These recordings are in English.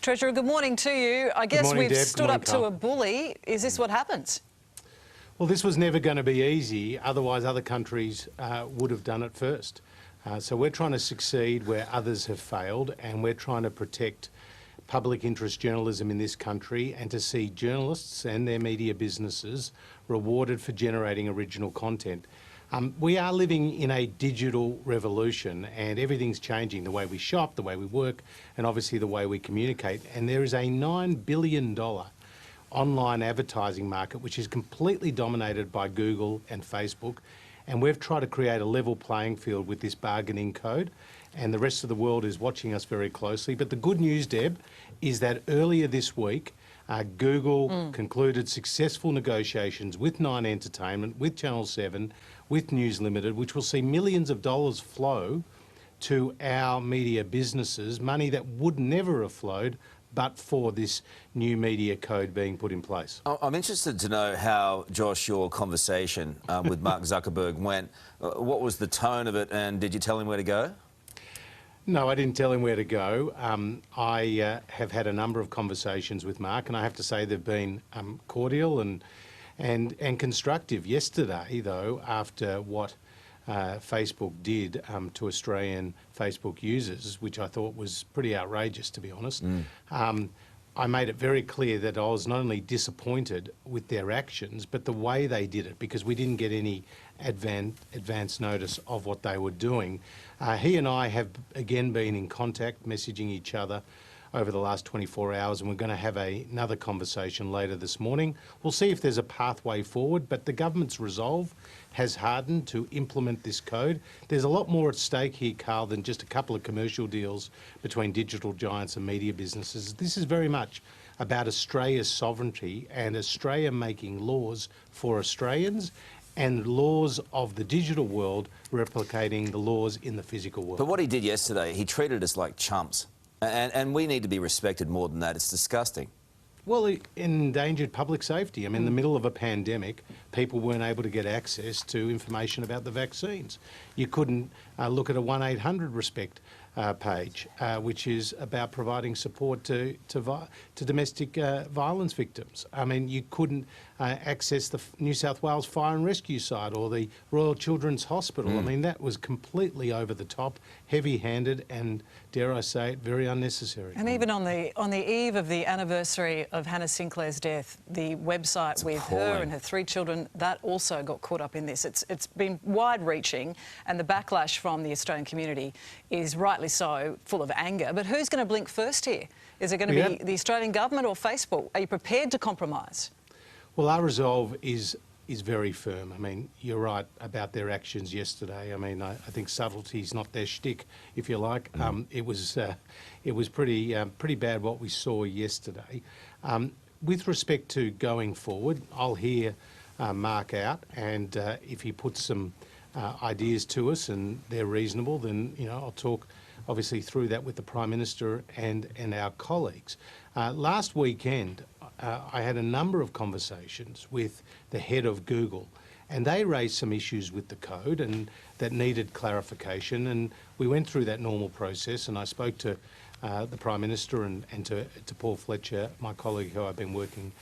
Treasurer, good morning to you. I guess morning, we've Deb. stood up Karl. to a bully. Is this what happens? Well, this was never going to be easy, otherwise other countries would have done it first. So we're trying to succeed where others have failed, and we're trying to protect public interest journalism in this country and to see journalists and their media businesses rewarded for generating original content. We are living in a digital revolution, and everything's changing, the way we shop, the way we work, and obviously the way we communicate. And there is a $9 billion online advertising market which is completely dominated by Google and Facebook. And we've tried to create a level playing field with this bargaining code, and the rest of the world is watching us very closely. But the good news, Deb, is that earlier this week, Google concluded successful negotiations with Nine Entertainment, with Channel 7, with News Limited, which will see millions of dollars flow to our media businesses, money that would never have flowed but for this new media code being put in place. I'm interested to know how, Josh, your conversation with Mark Zuckerberg went. What was the tone of it, and did you tell him where to go? No, I didn't tell him where to go. I have had a number of conversations with Mark, and I have to say they've been cordial and constructive. Yesterday, though, after what Facebook did to Australian Facebook users, which I thought was pretty outrageous, to be honest, I made it very clear that I was not only disappointed with their actions, but the way they did it, because we didn't get any advance notice of what they were doing. He and I have again been in contact, messaging each other over the last 24 hours, and we're going to have another conversation later this morning. We'll see if there's a pathway forward, but the government's resolve has hardened to implement this code. There's a lot more at stake here, Karl, than just a couple of commercial deals between digital giants and media businesses. This is very much about Australia's sovereignty and Australia making laws for Australians and laws of the digital world replicating the laws in the physical world. But what he did yesterday, he treated us like chumps. And we need to be respected more than that. It's disgusting. Well, it endangered public safety. I mean, in the middle of a pandemic, people weren't able to get access to information about the vaccines. You couldn't look at a 1-800 Respect page, which is about providing support to domestic violence victims. I mean, you couldn't access the New South Wales Fire and Rescue site or the Royal Children's Hospital. I mean, that was completely over the top, heavy-handed, and dare I say it, very unnecessary. And even on the eve of the anniversary of Hannah Sinclair's death, the website with her and her 3 children, that also got caught up in this. It's been wide-reaching, and the backlash from the Australian community is rightly so, full of anger. But who's going to blink first here? Is it going to be the Australian government or Facebook? Are you prepared to compromise? Well, our resolve is very firm. I mean, you're right about their actions yesterday. I mean, I think subtlety's not their shtick, if you like. It was pretty bad what we saw yesterday. With respect to going forward, I'll hear Mark out, and if he puts some ideas to us and they're reasonable, then I'll talk obviously through that with the Prime Minister and our colleagues. Last weekend, I had a number of conversations with the head of Google, and they raised some issues with the code and that needed clarification, and we went through that normal process, and I spoke to the Prime Minister and to Paul Fletcher, my colleague who I've been working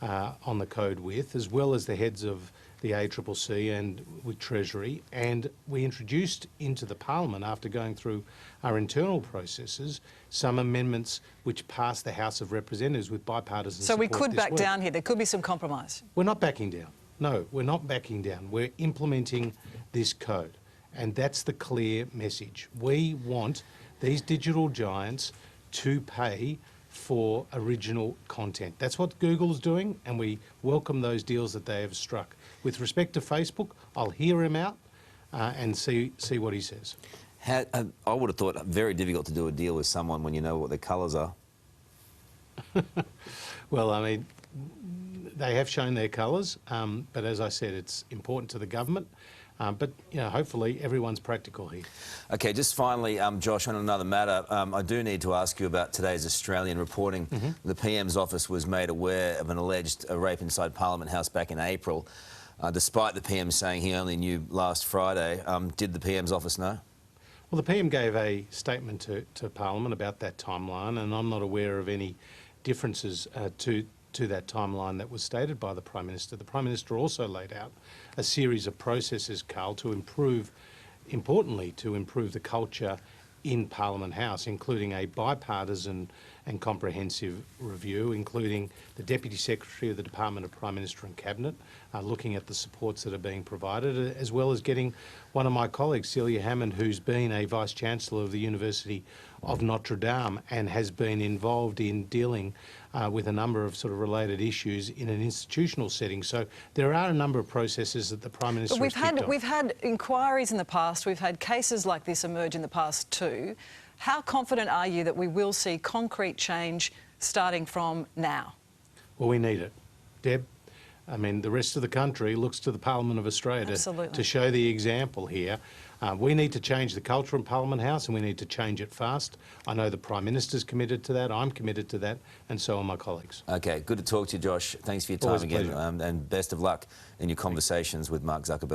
on the code with, as well as the heads of the ACCC and with Treasury, and we introduced into the Parliament, after going through our internal processes, some amendments which passed the House of Representatives with bipartisan support. So we could back down here. There could be some compromise. We're not backing down. No, we're not backing down. We're implementing this code, and that's the clear message. We want these digital giants to pay for original content. That's what Google's doing, and we welcome those deals that they have struck. With respect to Facebook, I'll hear him out and see what he says. I would have thought very difficult to do a deal with someone when you know what their colours are. Well, I mean, they have shown their colours, but as I said, it's important to the government. But hopefully everyone's practical here. Okay, just finally, Josh, on another matter, I do need to ask you about today's Australian reporting. The PM's office was made aware of an alleged rape inside Parliament House back in April. Despite the PM saying he only knew last Friday, did the PM's office know? Well, the PM gave a statement to Parliament about that timeline, and I'm not aware of any differences to that timeline that was stated by the Prime Minister. The Prime Minister also laid out a series of processes, Karl, to improve, importantly, to improve the culture in Parliament House, including a bipartisan and comprehensive review, including the Deputy Secretary of the Department of Prime Minister and Cabinet, looking at the supports that are being provided, as well as getting one of my colleagues, Celia Hammond, who's been a Vice-Chancellor of the University of Notre Dame and has been involved in dealing with a number of sort of related issues in an institutional setting. So there are a number of processes that the Prime Minister has kicked off. We've had inquiries in the past, we've had cases like this emerge in the past too. How confident are you that we will see concrete change starting from now? Well, we need it. Deb, I mean, the rest of the country looks to the Parliament of Australia to show the example here. We need to change the culture in Parliament House, and we need to change it fast. I know the Prime Minister's committed to that, I'm committed to that, and so are my colleagues. Okay, good to talk to you, Josh. Thanks for your time again, and best of luck in your conversations with Mark Zuckerberg.